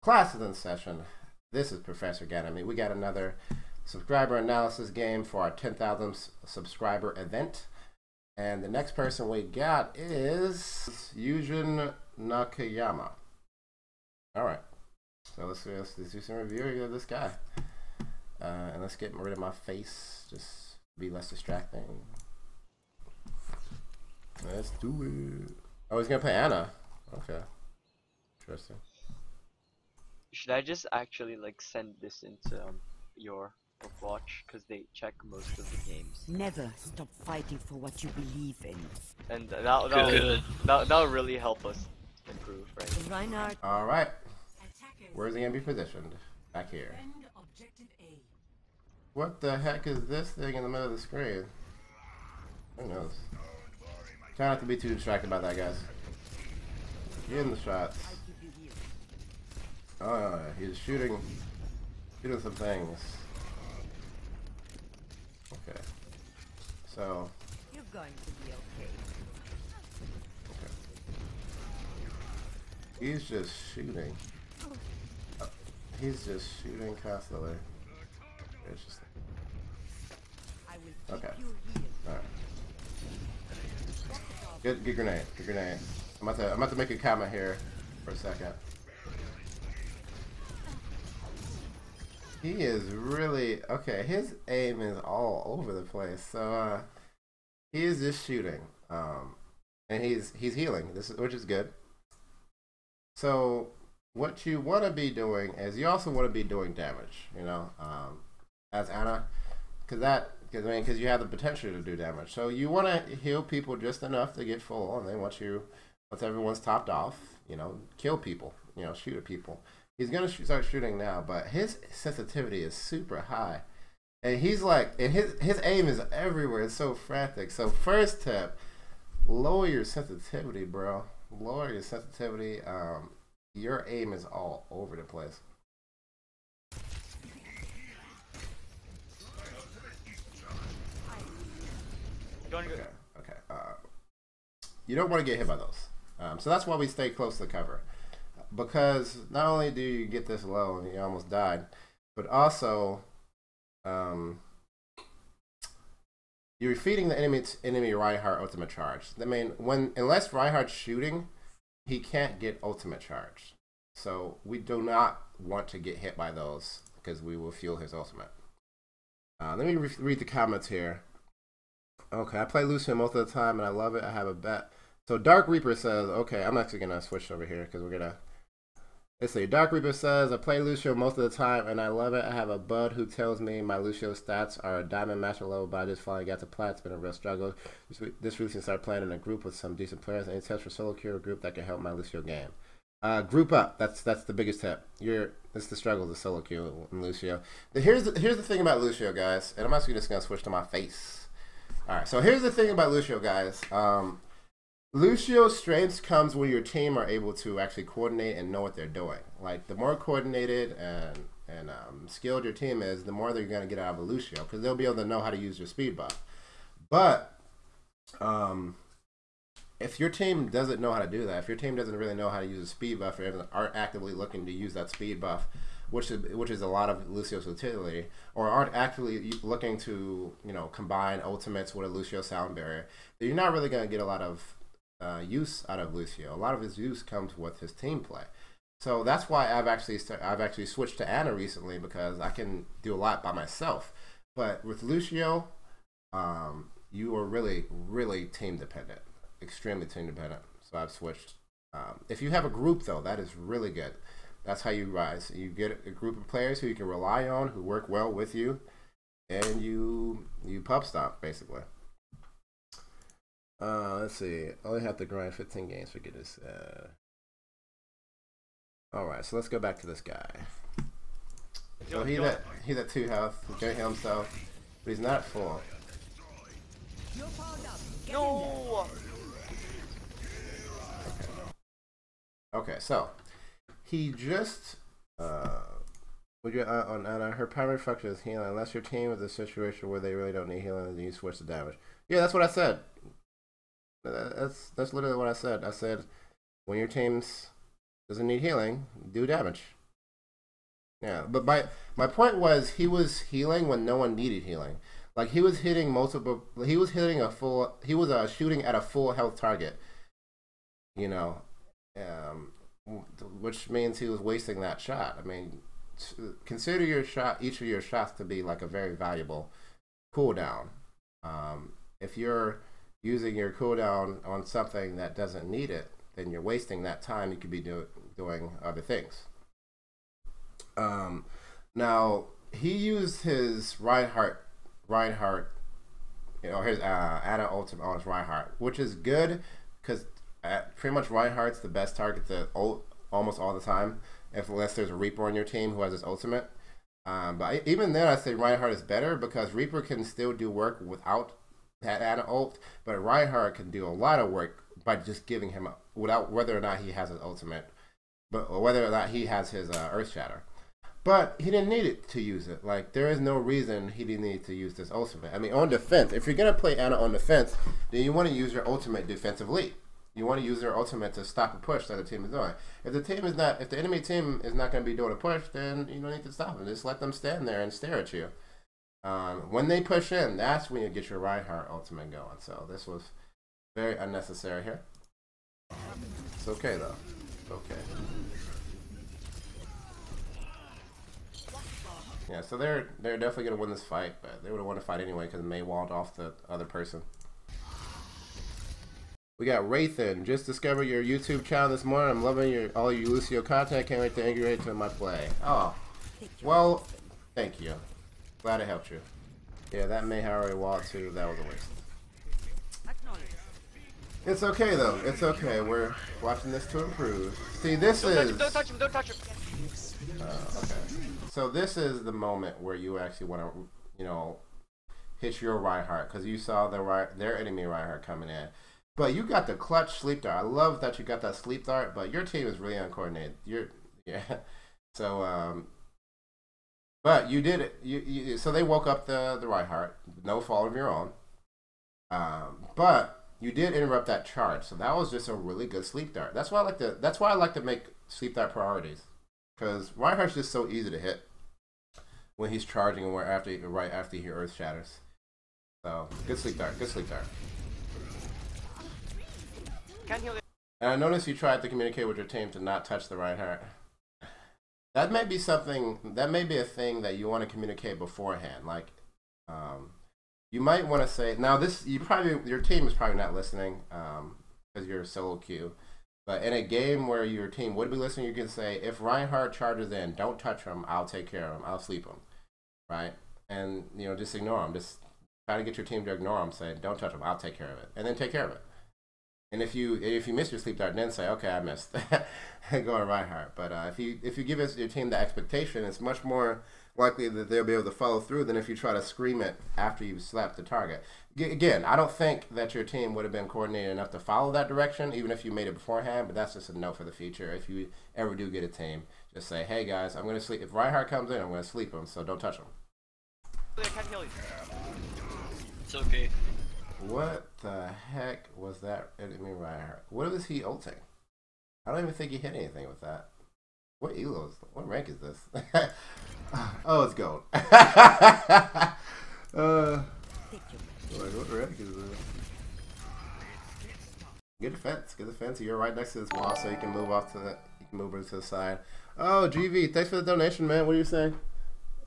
Class is in session. This is Professor Ganymede. We got another subscriber analysis game for our 10,000 subscriber event. And the next person we got is Yujin Nakayama. Alright. So let's do some review of this guy. And let's get rid of my face. Just be less distracting. Let's do it. Oh, he's gonna play Anna. Okay. Interesting. Should I just actually like send this into your Overwatch because they check most of the games? Never stop fighting for what you believe in. And that'll really help us improve, right? Reinhardt. All right. Where's he gonna be positioned? Back here. What the heck is this thing in the middle of the screen? Who knows? Try not to be too distracted by that, guys. Get in the shots. Oh, he's shooting some things. Okay. So. You're going to be okay. Okay. He's just shooting. Oh, he's just shooting constantly. Interesting. Okay. Alright. Good grenade. Good grenade. I'm about to make a comment here for a second. He is really okay. His aim is all over the place. So he is just shooting, and he's healing. Which is good. So what you want to be doing is you also want to be doing damage. You know, as Anna, because you have the potential to do damage. So you want to heal people just enough to get full, and then once everyone's topped off, you know, kill people. You know, shoot at people. He's gonna start shooting now, but his sensitivity is super high, and he's like, and his aim is everywhere. It's so frantic. So first tip: lower your sensitivity, bro. Lower your sensitivity. Your aim is all over the place. Okay. You don't want to get hit by those. So that's why we stay close to cover. Because not only do you get this low and you almost died, but also you're feeding the enemy Reinhardt ultimate charge. I mean, unless Reinhardt's shooting, he can't get ultimate charge. So we do not want to get hit by those because we will fuel his ultimate. Let me read the comments here. Okay, I play Lucio most of the time and I love it. I have a bet. So Dark Reaper says, okay, I'm actually gonna switch over here because we're gonna. Let's see. Dark Reaper says, I play Lucio most of the time and I love it. I have a bud who tells me my Lucio stats are a diamond master level, but I just finally got to plat. It's been a real struggle. This recently started playing in a group with some decent players. Any tips for solo queue group that can help my Lucio game? Group up. That's the biggest tip. It's the struggle of the solo queue in Lucio. Here's the thing about Lucio, guys, and I'm actually just gonna switch to my face. All right. So here's the thing about Lucio, guys. Lucio's strengths comes when your team are able to actually coordinate and know what they're doing. Like, the more coordinated and skilled your team is, the more they're going to get out of a Lucio, because they'll be able to know how to use your speed buff. But if your team doesn't know how to do that, if your team doesn't really know how to use a speed buff, or aren't actively looking to use that speed buff, which is a lot of Lucio's utility, or aren't actually looking to, you know, combine ultimates with a Lucio sound barrier, then you're not really going to get a lot of use out of Lucio. A lot of his use comes with his team play. So that's why I've actually switched to Anna recently, because I can do a lot by myself. But with Lucio, you are really team dependent, extremely team dependent. So I've switched. If you have a group though, that is really good. That's how you rise. You get a group of players who you can rely on, who work well with you, and you pub stomp basically. Let's see. Only have to grind 15 games for goodness. Alright, so let's go back to this guy. So he's at 2 health. He's gonna heal himself, but he's not full. No. Okay, so he just would you on Anna, her primary function is healing. Unless your team is a situation where they really don't need healing, then you switch to damage. Yeah, that's what I said. That's literally what I said. I said when your team doesn't need healing, do damage. Yeah, but my point was he was healing when no one needed healing. Like he was hitting multiple. He was hitting a full. He was shooting at a full health target. You know, which means he was wasting that shot. I mean, consider your shot, each of your shots, to be like a very valuable cooldown. If you're using your cooldown on something that doesn't need it, then you're wasting that time. You could be doing other things. Now he used his Reinhardt, you know, his Ana ultimate on his Reinhardt, which is good because pretty much Reinhardt's the best target to ult almost all the time, unless there's a Reaper on your team who has his ultimate. But even then, I say Reinhardt is better because Reaper can still do work without that Ana ult, but Reinhardt can do a lot of work by just giving him without whether or not he has his ultimate, or whether or not he has his Earth Shatter. But he didn't need it to use it. Like, there is no reason he didn't need to use this ultimate. I mean, on defense, if you're going to play Ana on defense, then you want to use your ultimate defensively. You want to use their ultimate to stop a push that the team is doing. If the enemy team is not going to be doing a push, then you don't need to stop them. Just let them stand there and stare at you. When they push in, that's when you get your Reinhardt ultimate going. So this was very unnecessary here. It's okay though. It's okay. Yeah, so they're definitely gonna win this fight, but they would have won the fight anyway because May walled off the other person. We got Wraithen. Just discovered your YouTube channel this morning. I'm loving all your Lucio content. Can't wait to integrate to my play. Oh, well, thank you. Glad it helped you. Yeah, that May already walled too. That was a waste. It's okay though. It's okay. We're watching this to improve. See, this is. Don't touch him! Don't touch him! Okay. So this is the moment where you actually want to, you know, hit your Reinhardt because you saw their enemy Reinhardt coming in. But you got the clutch sleep dart. I love that you got that sleep dart, but your team is really uncoordinated. Yeah. So but you did it. So they woke up the Reinhardt, no fault of your own. But you did interrupt that charge, so that was just a really good sleep dart. That's why I like to make sleep dart priorities, because Reinhardt's just so easy to hit when he's charging and right after he Earth Shatters. So good sleep dart. Good sleep dart. Can't heal it. And I noticed you tried to communicate with your team to not touch the Reinhardt. That may be something. That may be a thing that you want to communicate beforehand. Like, you might want to say now. Your team is probably not listening because you're a solo queue. But in a game where your team would be listening, you can say, if Reinhardt charges in, don't touch him. I'll take care of him. I'll sleep him, right? And just ignore him. Just try to get your team to ignore him. Say, don't touch him. I'll take care of it, and then take care of it. And if you miss your sleep dart, then say, okay, I missed. Go on Reinhardt. But if you give your team the expectation, it's much more likely that they'll be able to follow through than if you try to scream it after you've slapped the target. Again, I don't think that your team would have been coordinated enough to follow that direction, even if you made it beforehand. But that's just a note for the future. If you ever do get a team, just say, hey guys, I'm going to sleep. If Reinhardt comes in, I'm going to sleep him, so don't touch him. I can't heal you. It's okay. What the heck was that enemy Reinhardt? What was he ulting? I don't even think he hit anything with that. What elo is? What rank is this? Oh, it's gold. What rank is this? Good defense. Good defense. You're right next to this wall, so you can move off to the. You can move over to the side. Oh, GV, thanks for the donation, man. What are you saying?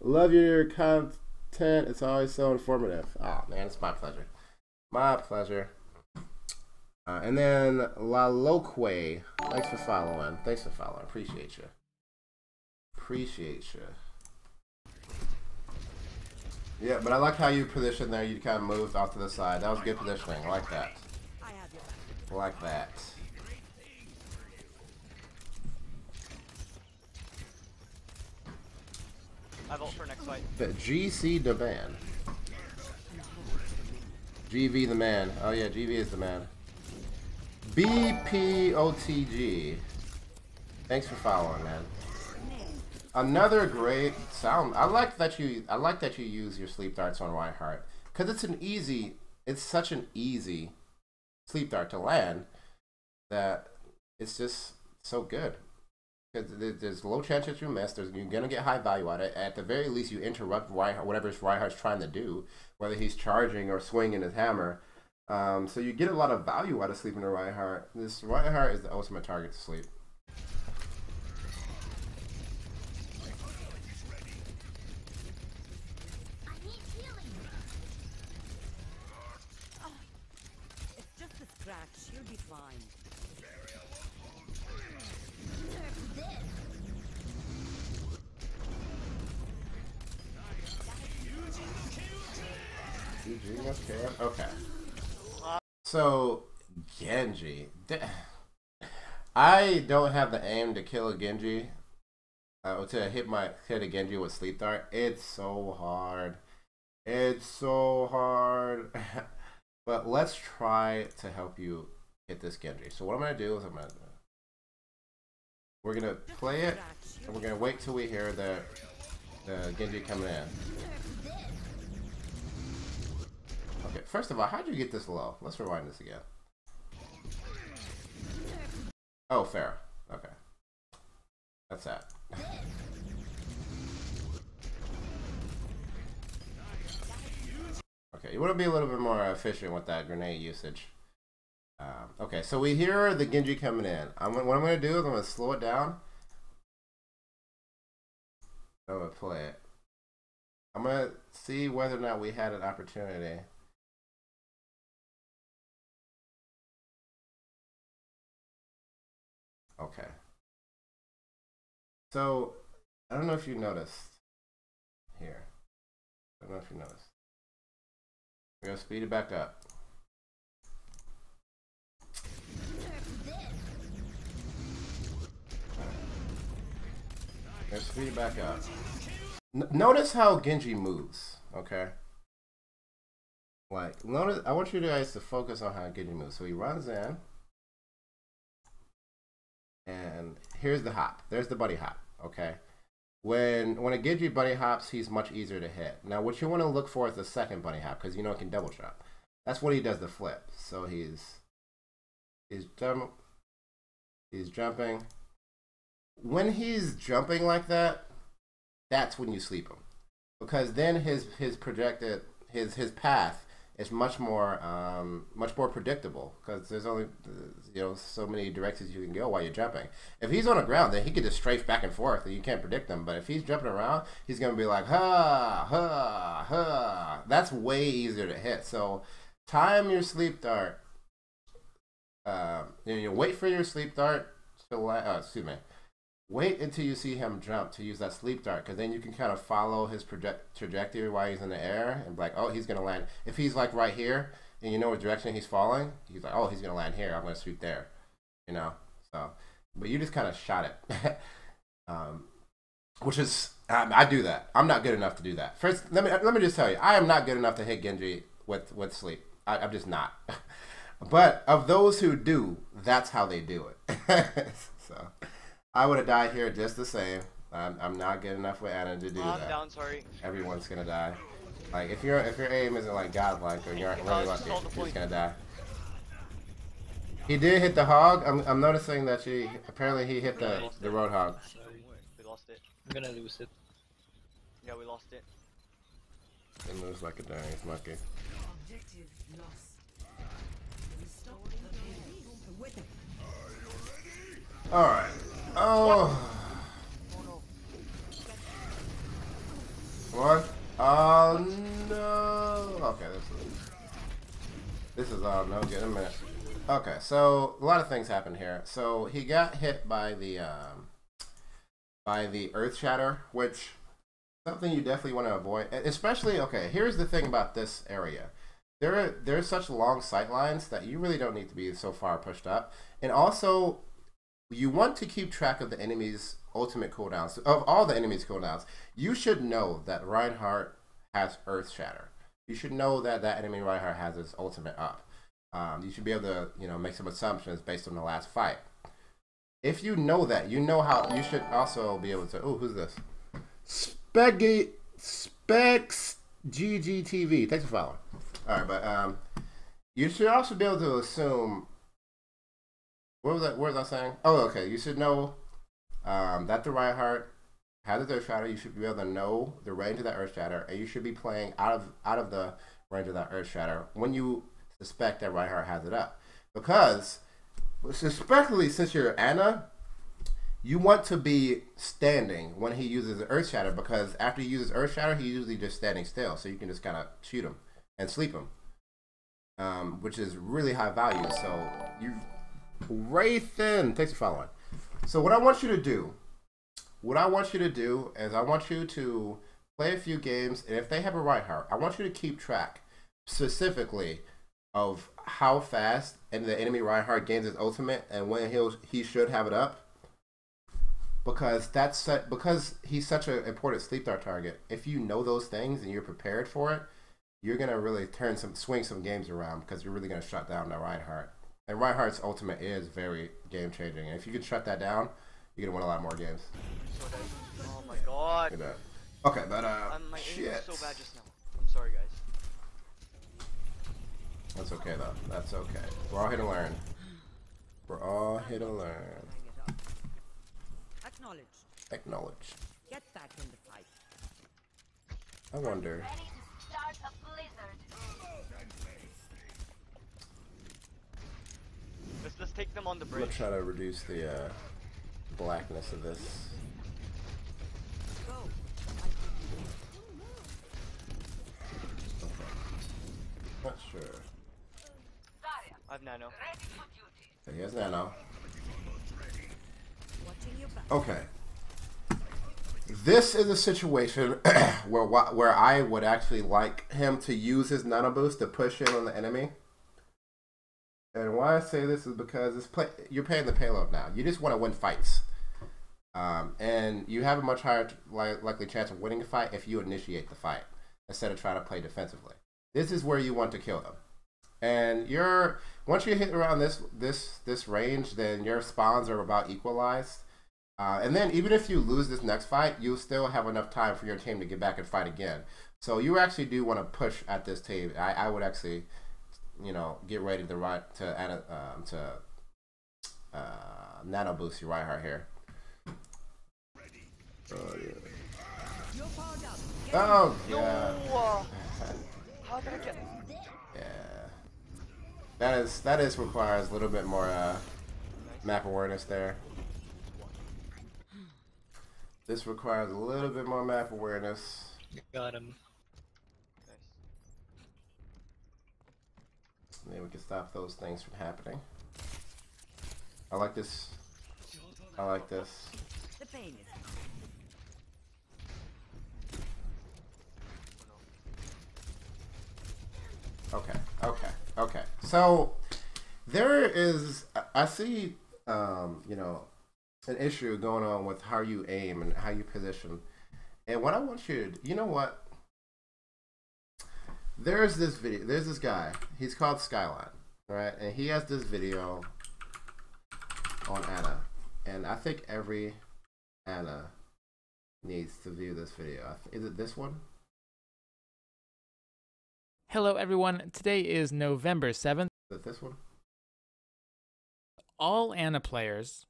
Love your content. It's always so informative. Oh man, it's my pleasure. My pleasure. And then La Loque, thanks for following. Thanks for following. Appreciate you. Appreciate you. Yeah, but I like how you positioned there. You kind of moved off to the side. That was good positioning. I like that. I like that. I vote for next fight. The GC the man. GV the man. Oh yeah, GV is the man. BPOTG. Thanks for following, man. Another great sound. I like that you use your sleep darts on Reinhardt, because it's such an easy sleep dart to land that it's just so good. Because there's low chance that you miss. You're going to get high value out of it. At the very least, you interrupt Reinhardt, whatever Reinhardt's trying to do, whether he's charging or swinging his hammer. So you get a lot of value out of sleeping to Reinhardt. This Reinhardt is the ultimate target to sleep. It's just a scratch. You'll be fine. Yujin must care. Okay. So, Genji. I don't have the aim to kill a Genji. To hit a Genji with sleep dart. It's so hard. It's so hard. But let's try to help you hit this Genji. So what I'm gonna do is we're gonna play it, and we're gonna wait till we hear the Genji coming in. Okay, first of all, how'd you get this low? Let's rewind this again. Oh, fair. Okay. That's that. Okay, you want to be a little bit more efficient with that grenade usage. Okay, so we hear the Genji coming in. What I'm going to do is I'm going to slow it down. I'm going to play it. I'm going to see whether or not we had an opportunity. Okay. So, I don't know if you noticed here. I don't know if you noticed. We're going to speed it back up. Let's speed it back up. Notice how Genji moves, okay? Like, notice, I want you guys to focus on how Genji moves. So he runs in. And here's the hop. There's the buddy hop, okay? When a Genji buddy hops, he's much easier to hit. Now, what you want to look for is the second buddy hop, because you know it can double jump. That's what he does, the flip. So he's jumping. When he's jumping like that, that's when you sleep him, because then his path is much more predictable, because there's only so many directions you can go while you're jumping. If he's on the ground, then he could just strafe back and forth and you can't predict him. But if he's jumping around, he's gonna be like ha ha ha. That's way easier to hit. So time your sleep dart. You wait for your sleep dart to wait until you see him jump to use that sleep dart, because then you can kind of follow his trajectory while he's in the air and be like, oh, he's going to land. If he's like right here and you know what direction he's falling, he's like, oh, he's going to land here. I'm going to shoot there, So, but you just kind of shot it. Which is, I do that. I'm not good enough to do that. First, let me just tell you, I am not good enough to hit Genji with sleep. I'm just not. But of those who do, that's how they do it. So I would have died here just the same. I'm not good enough with Anna to do that. I'm down, sorry. Everyone's gonna die. Like if your aim isn't like godlike or you aren't really lucky, you're just gonna die. He did hit the hog. I'm noticing that apparently he hit the roadhog. We lost it. I'm gonna lose it. Yeah, we lost it. It moves like a dang monkey. Objective lost. All right. Oh. What? Oh no. Okay, this is all no good. A minute. Okay, so a lot of things happened here. So he got hit by the Earth Shatter, which something you definitely want to avoid. Especially, okay, here's the thing about this area. There's such long sight lines that you really don't need to be so far pushed up, and also you want to keep track of the enemy's ultimate cooldowns. Of all the enemy's cooldowns, you should know that Reinhardt has Earth Shatter. You should know that enemy Reinhardt has his ultimate up. You should be able to make some assumptions based on the last fight. If you know that, you know how you should also be able to. Oh, who's this? Specs GGTV. Thanks for following. All right, but you should also be able to assume. What was I saying? Oh, okay. You should know that the Reinhardt has the Earth Shatter, you should be able to know the range of that Earth Shatter, and you should be playing out of the range of that Earth Shatter when you suspect that Reinhardt has it up. Because, especially since you're Ana, you want to be standing when he uses the Earth Shatter, because after he uses Earth Shatter, he's usually just standing still, so you can just kind of shoot him and sleep him, which is really high value. So you, Wraithen, thanks for following. So what I want you to do is I want you to play a few games, and if they have a Reinhardt, I want you to keep track specifically of how fast and the enemy Reinhardt gains his ultimate and when he should have it up. Because because he's such an important sleep dart target. If you know those things and you're prepared for it, you're gonna really swing some games around, because you're really gonna shut down the Reinhardt. And Reinhardt's ultimate is very game changing. And if you can shut that down, you're gonna win a lot more games. Oh my god. You know. Okay, but my aim shit. was so bad just now. I'm sorry, guys. That's okay though. That's okay. We're all here to learn. We're all here to learn. Acknowledge. Acknowledge. Get back in the fight. I wonder. Let's take them on the I'm bridge. gonna try to reduce the blackness of this. Go. Not sure. I have nano. So he has nano. Watching your back. Okay. This is a situation where I would actually like him to use his nano boost to push in on the enemy. And why I say this is because you're paying the payload now. You just want to win fights. And you have a much higher likely chance of winning a fight if you initiate the fight instead of trying to play defensively. This is where you want to kill them. And once you hit around this range, then your spawns are about equalized. And then even if you lose this next fight, you'll still have enough time for your team to get back and fight again. So you actually do want to push at this team. I would actually, get ready to nano boost your Reinhardt here. Oh yeah. Oh yeah. No! How did I get? Yeah. That is requires a little bit more map awareness there. This requires a little bit more map awareness. Got him. Nice. Then we can stop those things from happening. I like this. I like this. The pain is Okay. So there is, I see, an issue going on with how you aim and how you position. And what I want you to, what? There's this guy. He's called Skyline, right? And he has this video on Ana. And I think every Ana needs to view this video. Is it this one? Hello everyone, today is November 7th. Is it this one? All Ana players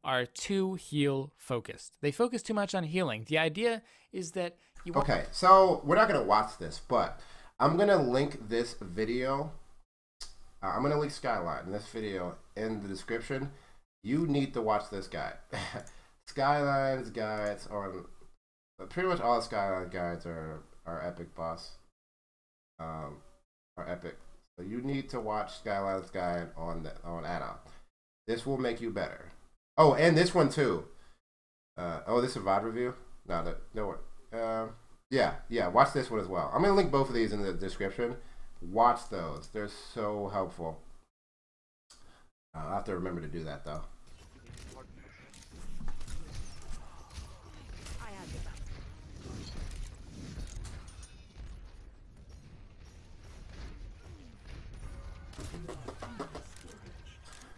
are too heal focused. They focus too much on healing. The idea is that you Okay, so we're not going to watch this, but I'm going to link this video. I'm going to link Skyline in this video in the description. You need to watch this guy. Skyline's guides on pretty much all Skyline guides are epic, boss. Are epic. So you need to watch Skyline's guide on Ana. This will make you better. Oh, and this one too. This is a VOD review? No. Yeah. Watch this one as well. I'm gonna link both of these in the description. Watch those. They're so helpful. I'll have to remember to do that though. I have your back.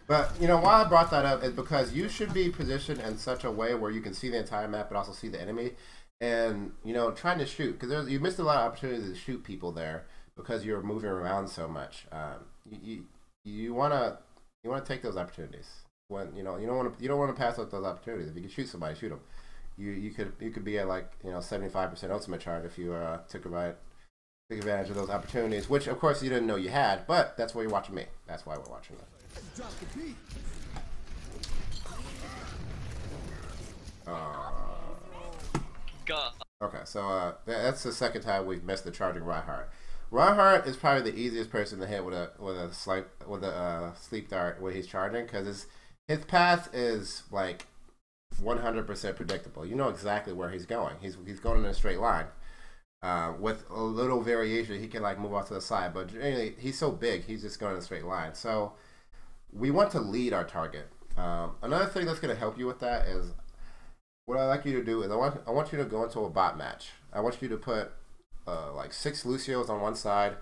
But, why I brought that up is because you should be positioned in such a way where you can see the entire map but also see the enemy. And, trying to shoot. Because you missed a lot of opportunities to shoot people there because you're moving around so much. You want to take those opportunities. when you don't want to pass up those opportunities. If you can shoot somebody, shoot them. You could be at like 75% ultimate charge if you took advantage of those opportunities, which of course you didn't know you had. But that's why you're watching me. That's why we're watching that. God. Okay, so that's the second time we've missed the charging Reinhardt. Reinhardt is probably the easiest person to hit with a sleep dart when he's charging, because his path is like 100% predictable. You know exactly where he's going. He's going in a straight line. With a little variation, he can like move off to the side, but generally, he's so big, he's just going in a straight line. So we want to lead our target. Another thing that's going to help you with that is, what I like you to do is I want you to go into a bot match. I want you to put like 6 Lucios on one side,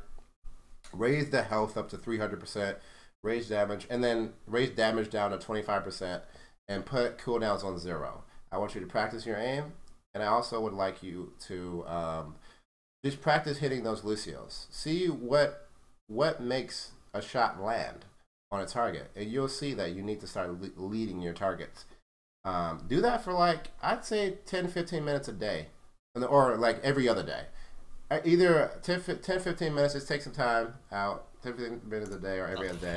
raise the health up to 300%, raise damage, and then raise damage down to 25%, and put cooldowns on 0. I want you to practice your aim, and I also would like you to just practice hitting those Lucios. See what makes a shot land on a target, and you'll see that you need to start leading your targets. Do that for like, I'd say 10-15 minutes a day, or like every other day. Either 10-15 minutes, just take some time out, 10-15 minutes a day or every other day,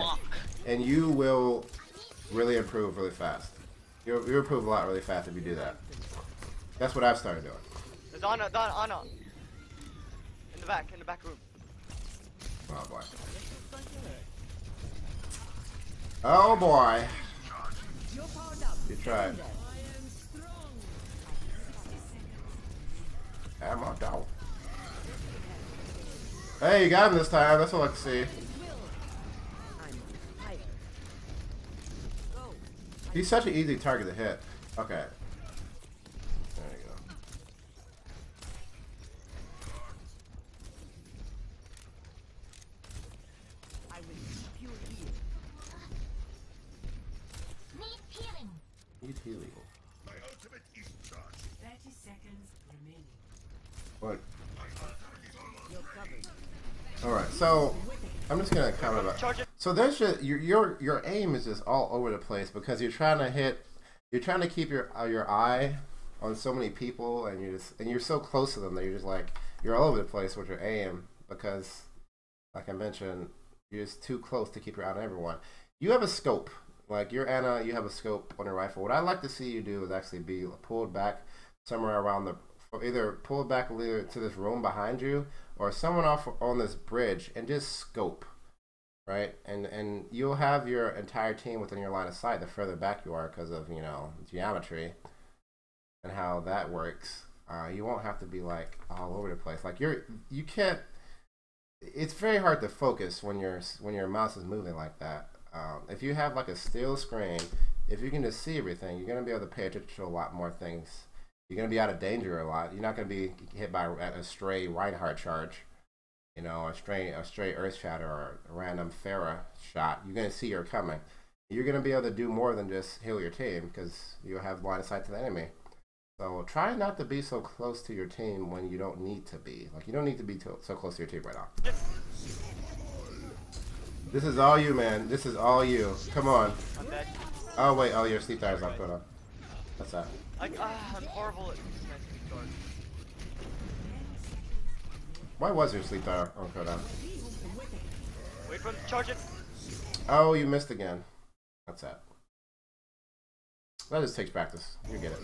and you will really improve really fast. You'll improve a lot really fast if you do that. That's what I've started doing. There's Ana. In the back room. Oh boy. Oh boy. You tried. I'm on down. Hey, you got him this time. That's what I like to see. He's such an easy target to hit. Okay. There you go. I will keep you here. Need healing. My ultimate is charged. 30 seconds remaining. What? You're covered. Alright, so I'm just gonna comment about. So there's just your aim is just all over the place because you're trying to keep your eye on so many people, and you're so close to them that you're all over the place with your aim because, like I mentioned, you're just too close to keep your eye on everyone. You have a scope, like you're Ana, you have a scope on your rifle. What I'd like to see you do is actually be pulled back somewhere around either pulled back to this room behind you or someone off on this bridge and just scope. Right, and you'll have your entire team within your line of sight the further back you are because of geometry and how that works. You won't have to be like all over the place. Like you can't. It's very hard to focus when your mouse is moving like that. If you have like a still screen, if you can just see everything, you're gonna be able to pay attention to a lot more things. You're gonna be out of danger a lot. You're not gonna be hit by a stray Reinhardt charge. A stray Earth Shatter or a random Pharah shot. You're going to see her coming. You're going to be able to do more than just heal your team because you have line of sight to the enemy. So try not to be so close to your team when you don't need to be. Like, you don't need to be so close to your team right now. This is all you, man. This is all you. Come on. I'm dead. Oh, wait. Oh, your sleep tire's not put on. What's that? I'm horrible at sleep dart. Why was your sleep tire on cooldown? Wait for him to charge it. Oh, you missed again. That's that. That just takes practice. You get it.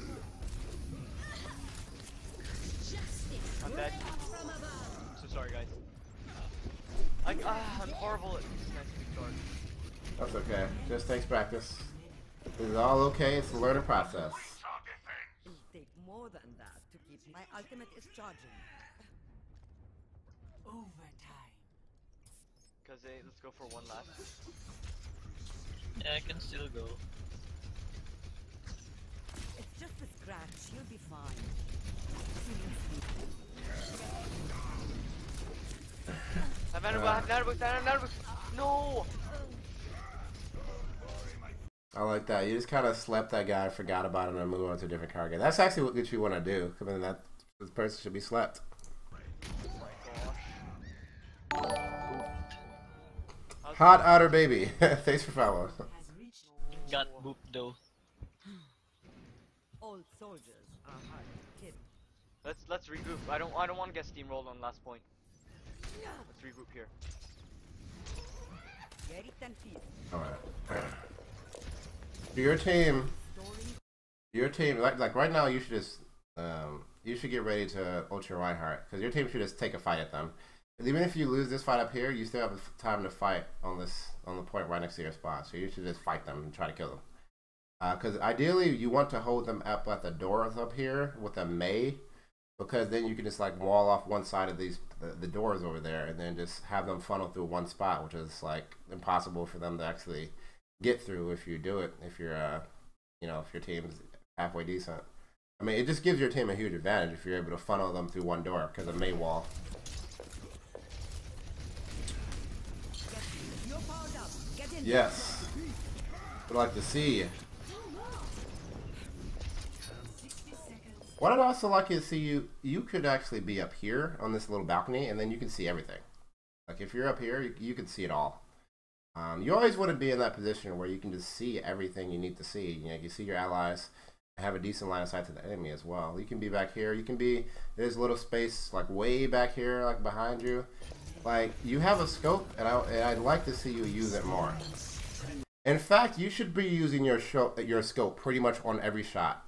I'm dead. I'm so sorry, guys. I'm horrible at sleep dart. That's okay. Just takes practice. This is all okay. It's a learning process. It'll take more than that to keep my ultimate is charging. Overtime. Let's go for one last. Yeah, I can still go. It's just a scratch. You'll be fine. I have nanobooks. No! I like that. You just kind of slept that guy, forgot about him, and moved on to a different target. That's actually what you want to do. I mean, this person should be slept. Hot Otter Baby. Thanks for following. Got booped though. Old soldiers are hard to kill. Let's regroup. I don't want to get steamrolled on last point. Let's regroup here. Get it and feed. All right. Your team, like right now, you should just you should get ready to ultra Reinhardt because your team should just take a fight at them. And even if you lose this fight up here, you still have time to fight on the point right next to your spot. So you should just fight them and try to kill them. Because ideally, you want to hold them up at the doors up here with a Mei, because then you can just like wall off one side of the doors over there, and then just have them funnel through one spot, which is like impossible for them to actually get through if you do it. If you're if your team's halfway decent. I mean, it just gives your team a huge advantage if you're able to funnel them through one door because of Mei wall. You're powered up. Get in. Yes. Would like to see. What I'd also like to see you could actually be up here on this little balcony, and then you can see everything. Like if you're up here, you can see it all. You always want to be in that position where you can just see everything you need to see. You know, you see your allies, have a decent line of sight to the enemy as well. You can be back here. You can be, there's a little space like way back here, like behind you. Like you have a scope, and I'd like to see you use it more. In fact, you should be using your scope pretty much on every shot.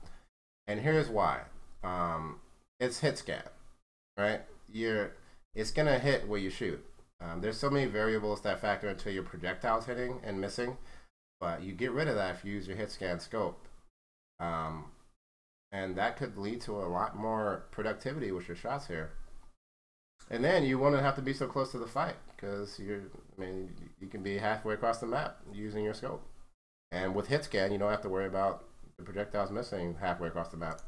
And here's why. It's hit scan, right? It's gonna hit where you shoot. There's so many variables that factor into your projectiles hitting and missing, but you get rid of that if you use your hit scan scope. And that could lead to a lot more productivity with your shots here. And then you won't have to be so close to the fight because you can be halfway across the map using your scope. And with hit scan, you don't have to worry about the projectiles missing halfway across the map.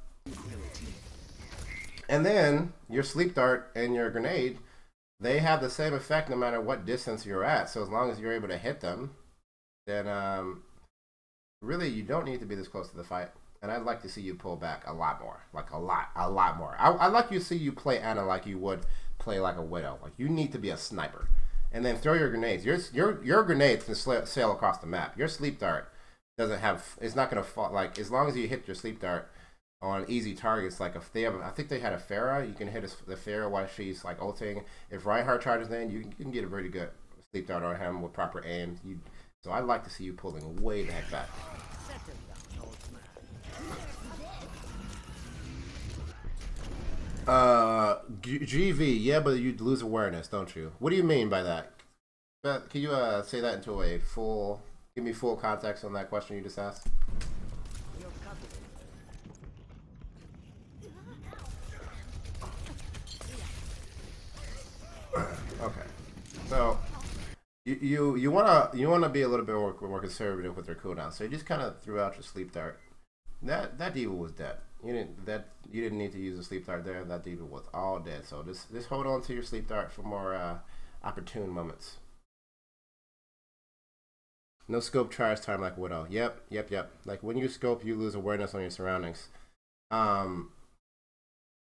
And then your sleep dart and your grenade, they have the same effect no matter what distance you're at. So as long as you're able to hit them, then really you don't need to be this close to the fight. And I'd like to see you pull back a lot more, like a lot more. I'd like to see you play Ana like you would play like a Widow. Like you need to be a sniper, and then throw your grenades. Your grenades can sail across the map. Your sleep dart doesn't have. It's not gonna fall. Like as long as you hit your sleep dart on easy targets, like if they have, I think they had a Pharah. You can hit the Pharah while she's like ulting. If Reinhardt charges in, you can get a pretty good sleep dart on him with proper aim. So I'd like to see you pulling way the heck back. GV, yeah, but you'd lose awareness, don't you? What do you mean by that? Can you say that into a full, give me full context on that question you just asked? Okay, so you wanna be a little bit more conservative with your cooldown. So you just kind of threw out your sleep dart. That diva was dead. You didn't need to use a sleep dart there. That diva was all dead. So just hold on to your sleep dart for more opportune moments. No scope charge time like Widow. Yep. Like when you scope, you lose awareness on your surroundings.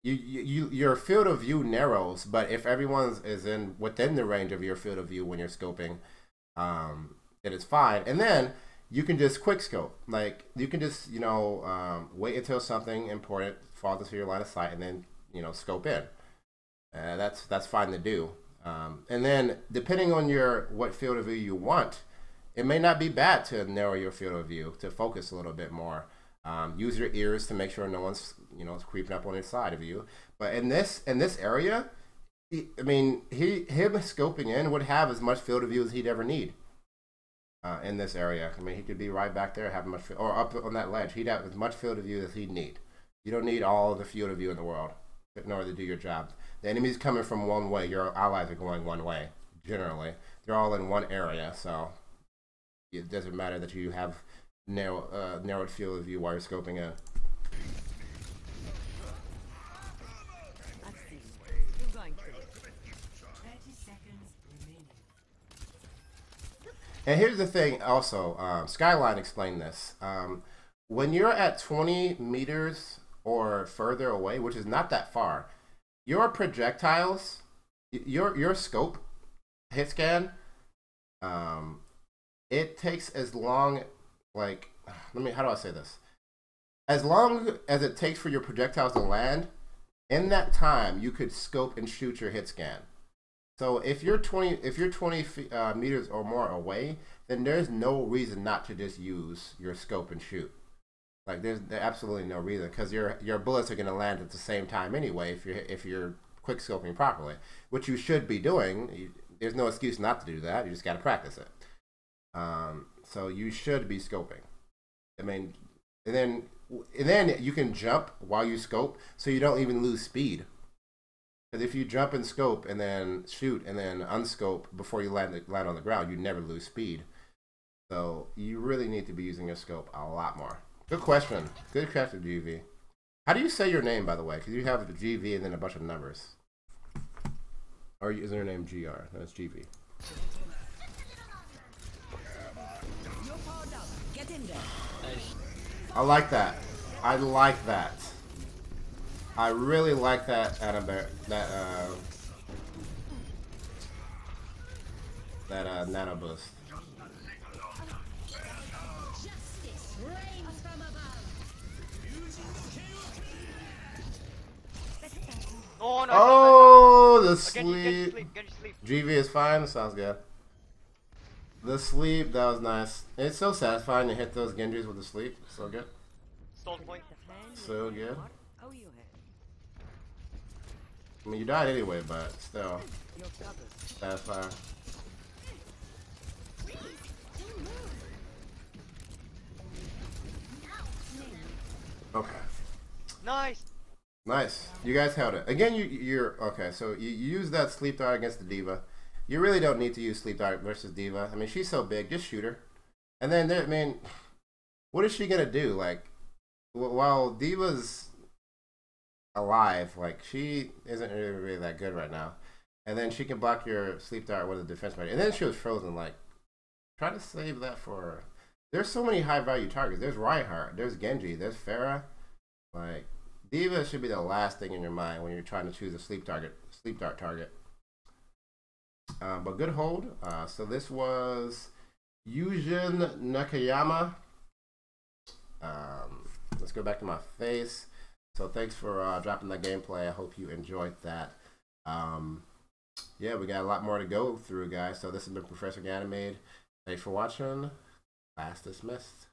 Your field of view narrows, but if everyone is within the range of your field of view when you're scoping, then it's fine. And then you can just quick scope. Like you can just wait until something important falls into your line of sight, and then scope in. That's fine to do. And then depending on what field of view you want, it may not be bad to narrow your field of view to focus a little bit more. Use your ears to make sure no one's creeping up on the side of you. But in this area, him scoping in would have as much field of view as he'd ever need. In this area, I mean, he could be right back there, having much, or up on that ledge. He'd have as much field of view as he'd need. You don't need all the field of view in the world in order to do your job. The enemy's coming from one way. Your allies are going one way. Generally, they're all in one area, so it doesn't matter that you have narrowed field of view while you're scoping in. And here's the thing also, Skyline explained this. When you're at 20 meters or further away, which is not that far, your projectiles, your scope, hit scan, it takes as long like, how do I say this? As long as it takes for your projectiles to land, in that time you could scope and shoot your hit scan. So if you're 20 meters or more away, then there's no reason not to just use your scope and shoot. Like there's absolutely no reason, because your bullets are going to land at the same time anyway if you're quick scoping properly, which you should be doing. There's no excuse not to do that. You just got to practice it. So you should be scoping. I mean, and then you can jump while you scope, so you don't even lose speed. Because if you jump and scope and then shoot and then unscope before you land on the ground, you never lose speed. So you really need to be using your scope a lot more. Good question. Good question, GV. How do you say your name, by the way? Because you have the GV and then a bunch of numbers. Or is your name GR? No, it's GV. You're powered up. Get in there. Nice. I like that. I like that. I really like that nano boost. Oh no! Oh, the Get you sleep. sleep. Get you sleep. GV is fine. Sounds good. The sleep, that was nice. It's so satisfying to hit those Genjis with the sleep. So good. Stall point. So good. Oh, you have. I mean, you died anyway, but still You're covered. satisfying. Okay. Nice. Nice. You guys held it. Again, you're okay. So you use that sleep dart against the diva. You really don't need to use sleep dart versus diva. I mean, she's so big. Just shoot her. And then, I mean, what is she gonna do? Like, while diva's alive, like she isn't really that good right now. And then she can block your sleep dart with a defense measure. And then she was frozen. Like, try to save that for her. There's so many high value targets. There's Reinhardt. There's Genji. There's Pharah. Like, diva should be the last thing in your mind when you're trying to choose a sleep dart target. But good hold. So this was Yujin Nakayama. Let's go back to my face. So thanks for dropping that gameplay. I hope you enjoyed that. Yeah, we got a lot more to go through, guys. So this has been Professor Ganymede. Thanks for watching. Class dismissed.